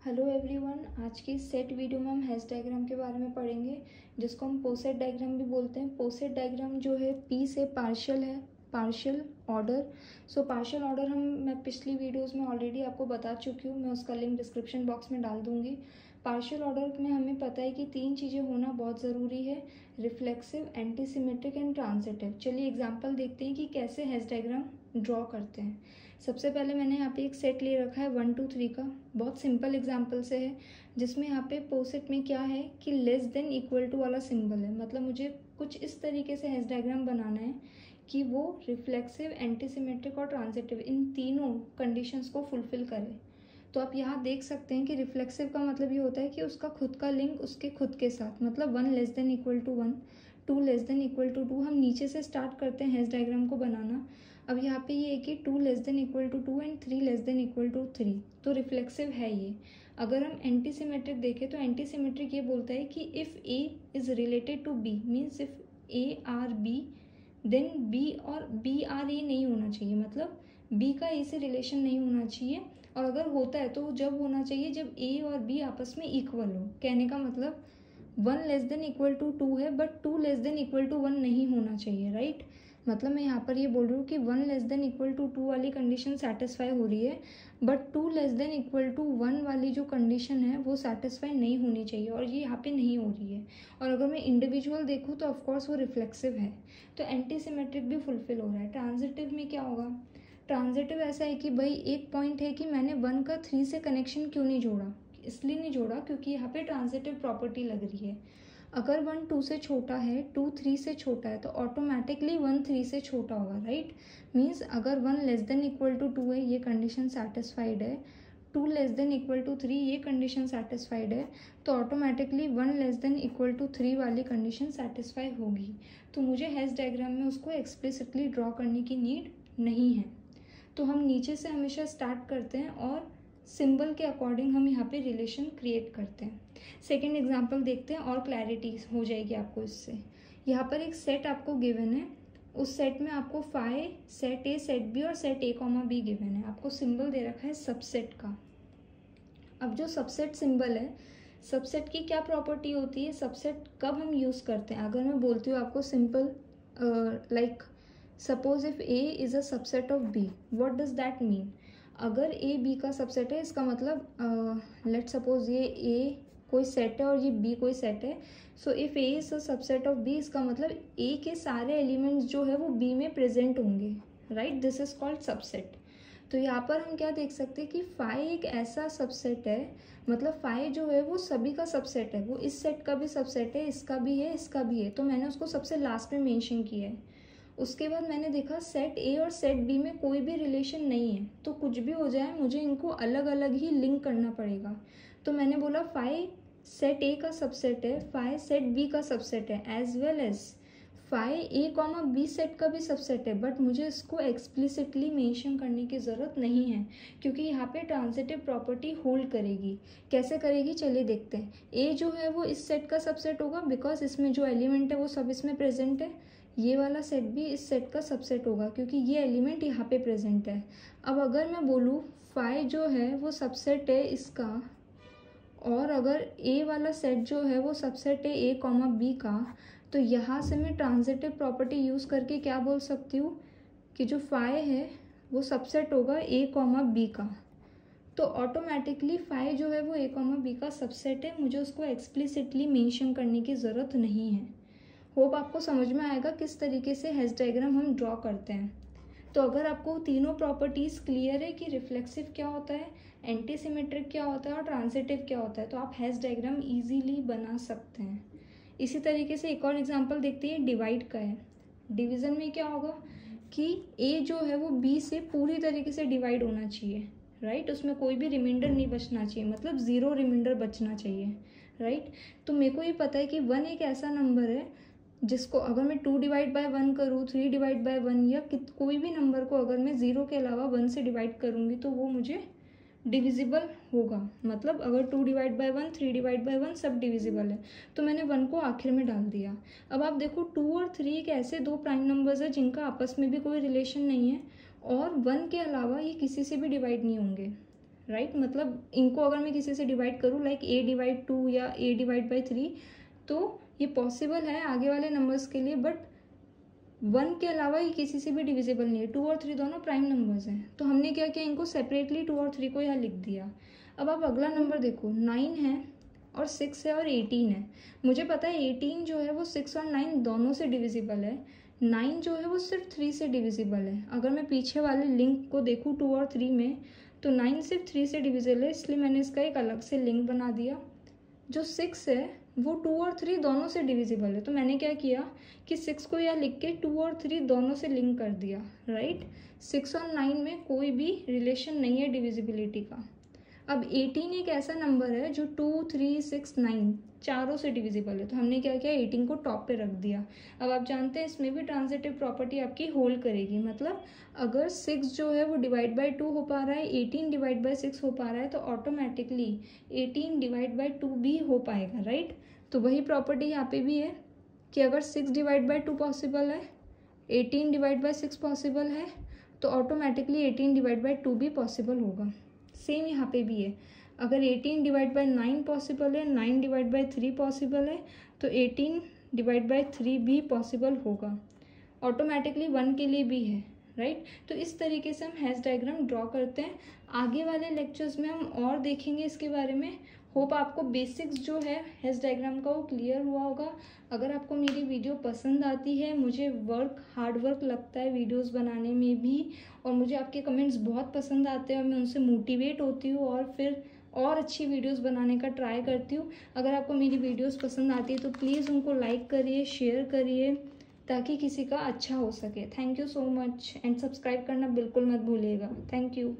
Hello everyone, आज की set video में हम हैश डायग्राम के बारे में पढ़ेंगे, जिसको हम पोसेट डायग्राम भी बोलते हैं। पोसेट डायग्राम जो है पी से पार्शियल है, पार्शियल ऑर्डर। पार्शियल ऑर्डर मैं पिछली वीडियोस में ऑलरेडी आपको बता चुकी हूँ, मैं उसका लिंक डिस्क्रिप्शन बॉक्स में डाल दूँगी। पार्शियल ऑर्डर में हमें पता है कि 3 चीज़ें होना बहुत ज़रूरी है, रिफ्लेक्सिव, एंटीसिमेट्रिक एंड ट्रांजिटिव। चलिए एग्जाम्पल देखते हैं कि कैसे हैश डायग्राम ड्रॉ करते हैं। सबसे पहले मैंने यहाँ पे एक सेट ले रखा है 1 2 3 का, बहुत सिंपल एग्जांपल से है, जिसमें यहाँ पे पोसेट में क्या है कि लेस देन इक्वल टू वाला सिंबल है। मतलब मुझे कुछ इस तरीके से हैश डायग्राम बनाना है कि वो रिफ्लेक्सिव, एंटीसिमेट्रिक और ट्रांजिटिव इन तीनों कंडीशंस को फुलफिल करे। तो आप यहाँ देख सकते हैं कि रिफ्लेक्सिव का मतलब ये होता है कि उसका खुद का लिंक उसके खुद के साथ, मतलब 1 less than equal to 1, 2 less than equal to 2। हम नीचे से स्टार्ट करते हैं हैश डायग्राम को बनाना। अब यहाँ पे ये है कि 2 less than equal to 2 and 3 less than equal to 3, तो रिफ्लेक्सिव है ये। अगर हम एंटी सिमेट्रिक देखें तो एंटी सिमेट्रिक ये बोलता है कि if A is related to B, means if A R B then B और बी आर ए नहीं होना चाहिए, मतलब बी का ए से रिलेशन नहीं होना चाहिए। और अगर होता है तो जब होना चाहिए जब ए और बी आपस में इक्वल हो। कहने का मतलब 1 लेस देन इक्वल टू 2 है, but 2 less than equal to 1 नहीं होना चाहिए, राइट। मतलब मैं यहाँ पर ये बोल रही हूँ कि 1 लेस देन इक्वल टू 2 वाली कंडीशन सेटिस्फाई हो रही है, but 2 less than equal to 1 वाली जो कंडीशन है वो सेटिस्फाई नहीं होनी चाहिए, और ये यहाँ पे नहीं हो रही है। और अगर मैं इंडिविजुअल देखूँ तो ऑफकोर्स वो रिफ्लेक्सिव है, तो एंटी सिमेट्रिक भी फुलफिल हो रहा है। ट्रांजिटिव में क्या होगा? ट्रांजिटिव ऐसा है कि भाई एक पॉइंट है कि मैंने 1 का 3 से कनेक्शन क्यों नहीं जोड़ा, इसलिए नहीं जोड़ा क्योंकि यहाँ पे ट्रांजिटिव प्रॉपर्टी लग रही है। अगर 1 2 से छोटा है, 2 3 से छोटा है, तो ऑटोमेटिकली 1 3 से छोटा होगा, राइट। मीन्स अगर 1 लेस देन इक्वल टू 2 है, ये कंडीशन सेटिस्फाइड है, 2 लेस देन इक्वल टू 3 ये कंडीशन सेटिस्फाइड है, तो automatically 1 less than equal to 3 वाली कंडीशन सेटिस्फाई होगी। तो मुझे हैश डायग्राम में उसको एक्सप्लिसिटली ड्रॉ करने की नीड नहीं है। तो हम नीचे से हमेशा स्टार्ट करते हैं और सिंबल के अकॉर्डिंग हम यहाँ पे रिलेशन क्रिएट करते हैं। सेकेंड एग्जांपल देखते हैं और क्लैरिटी हो जाएगी आपको इससे। यहाँ पर एक सेट आपको गिवन है, उस सेट में आपको phi, set A, set B और set A comma B given है। आपको सिंबल दे रखा है सबसेट का। अब जो सबसेट सिंबल है, सबसेट की क्या प्रॉपर्टी होती है, सबसेट कब हम यूज़ करते हैं? अगर मैं बोलती हूँ आपको simple like suppose if A is a subset of B, what does that mean? अगर ए बी का सबसेट है, इसका मतलब लेट सपोज ये ए कोई सेट है और ये बी कोई सेट है। So if A is a subset of B, इसका मतलब ए के सारे एलिमेंट्स जो है वो बी में प्रेजेंट होंगे, right. This is called subset. तो यहाँ पर हम क्या देख सकते हैं कि फाई एक ऐसा सबसेट है, मतलब फाई जो है वो सभी का सबसेट है, वो इस सेट का भी सबसेट है, इसका भी है, इसका भी है। तो मैंने उसको सबसे लास्ट में मेंशन किया है। उसके बाद मैंने देखा सेट ए और सेट बी में कोई भी रिलेशन नहीं है, तो कुछ भी हो जाए मुझे इनको अलग अलग ही लिंक करना पड़ेगा। तो मैंने बोला फाई सेट ए का सबसेट है, फाई सेट बी का सबसेट है, एज वेल एज फाई ए कॉमा बी सेट का भी सबसेट है, बट मुझे इसको एक्सप्लिसिटली मेंशन करने की ज़रूरत नहीं है, क्योंकि यहाँ पे ट्रांजिटिव प्रॉपर्टी होल्ड करेगी। कैसे करेगी चलिए देखते हैं। ए जो है वो इस सेट का सबसेट होगा, बिकॉज इसमें जो एलिमेंट है वो सब इसमें प्रेजेंट है। ये वाला सेट भी इस सेट का सबसेट होगा, क्योंकि ये एलिमेंट यहाँ पे प्रेजेंट है। अब अगर मैं बोलूँ फाई जो है वो सबसेट है इसका, और अगर ए वाला सेट जो है वो सबसेट है ए कॉमा बी का, तो यहाँ से मैं ट्रांजिटिव प्रॉपर्टी यूज़ करके क्या बोल सकती हूँ कि जो फाई है वो सबसेट होगा ए कॉमा बी का। तो ऑटोमेटिकली फाई जो है वो ए कॉमा बी का सबसेट है, मुझे उसको एक्सप्लिसिटली मेंशन करने की ज़रूरत नहीं है। होप आपको समझ में आएगा किस तरीके से हैश डायग्राम हम ड्रॉ करते हैं। तो अगर आपको तीनों प्रॉपर्टीज़ क्लियर है कि रिफ्लेक्सिव क्या होता है, एंटी सिमेट्रिक क्या होता है और ट्रांजिटिव क्या होता है, तो आप हैश डायग्राम इजीली बना सकते हैं। इसी तरीके से एक और एग्जांपल देखते हैं, डिवाइड का है। डिवीज़न में क्या होगा कि ए जो है वो बी से पूरी तरीके से डिवाइड होना चाहिए, राइट। उसमें कोई भी रिमाइंडर नहीं बचना चाहिए, मतलब ज़ीरो रिमाइंडर बचना चाहिए, राइट। तो मेरे को ये पता है कि 1 एक ऐसा नंबर है जिसको अगर मैं 2 डिवाइड बाय 1 करूँ, 3 डिवाइड बाय 1 या कोई भी नंबर को अगर मैं 0 के अलावा 1 से डिवाइड करूँगी तो वो मुझे डिविजिबल होगा। मतलब अगर 2 डिवाइड बाय 1, 3 डिवाइड बाय 1 सब डिविजिबल है, तो मैंने 1 को आखिर में डाल दिया। अब आप देखो 2 और 3 एक ऐसे दो प्राइम नंबर्स है जिनका आपस में भी कोई रिलेशन नहीं है, और 1 के अलावा ये किसी से भी डिवाइड नहीं होंगे, राइट। मतलब इनको अगर मैं किसी से डिवाइड करूँ लाइक a/2 या a/3, तो ये पॉसिबल है आगे वाले नंबर्स के लिए, बट 1 के अलावा ये किसी से भी डिविजिबल नहीं है। 2 और 3 दोनों प्राइम नंबर्स हैं, तो हमने क्या किया, इनको सेपरेटली 2 और 3 को यहाँ लिख दिया। अब आप अगला नंबर देखो, 9 है और 6 है और 18 है। मुझे पता है 18 जो है वो 6 और 9 दोनों से डिविजिबल है, 9 जो है वो सिर्फ 3 से डिविजिबल है। अगर मैं पीछे वाले लिंक को देखूँ 2 और 3 में, तो 9 सिर्फ 3 से डिविजिबल है, इसलिए मैंने इसका एक अलग से लिंक बना दिया। जो 6 है वो 2 और 3 दोनों से डिविजिबल है, तो मैंने क्या किया कि 6 को यहाँ लिख के 2 और 3 दोनों से लिंक कर दिया, राइट। 6 और 9 में कोई भी रिलेशन नहीं है डिविजिबिलिटी का। अब 18 एक ऐसा नंबर है जो 2, 3, 6, 9 चारों से डिविजिबल है, तो हमने क्या किया, 18 को टॉप पे रख दिया। अब आप जानते हैं इसमें भी ट्रांजिटिव प्रॉपर्टी आपकी होल्ड करेगी, मतलब अगर 6 जो है वो डिवाइड बाय 2 हो पा रहा है, 18 डिवाइड बाय 6 हो पा रहा है, तो ऑटोमेटिकली 18 डिवाइड बाय 2 भी हो पाएगा, राइट। तो वही प्रॉपर्टी यहाँ पे भी है कि अगर 6 डिवाइड बाय 2 पॉसिबल है, 18 डिवाइड बाय 6 पॉसिबल है, तो ऑटोमेटिकली 18 डिवाइड बाय 2 भी पॉसिबल होगा। सेम यहाँ पे भी है, अगर 18 डिवाइड बाय 9 पॉसिबल है, 9 डिवाइड बाय 3 पॉसिबल है, तो 18 डिवाइड बाय 3 भी पॉसिबल होगा। ऑटोमेटिकली 1 के लिए भी है, राइट। तो इस तरीके से हम हैश डायग्राम ड्रॉ करते हैं। आगे वाले लेक्चर्स में हम और देखेंगे इसके बारे में। होप आपको बेसिक्स जो है हैश डायग्राम का वो क्लियर हुआ होगा। अगर आपको मेरी वीडियो पसंद आती है, मुझे हार्ड वर्क लगता है वीडियोस बनाने में भी, और मुझे आपके कमेंट्स बहुत पसंद आते हैं और मैं उनसे मोटिवेट होती हूँ और फिर और अच्छी वीडियोस बनाने का ट्राई करती हूँ। अगर आपको मेरी वीडियोस पसंद आती है तो प्लीज़ उनको लाइक करिए, शेयर करिए, ताकि किसी का अच्छा हो सके। Thank you so much, and subscribe करना बिल्कुल मत भूलिएगा। Thank you.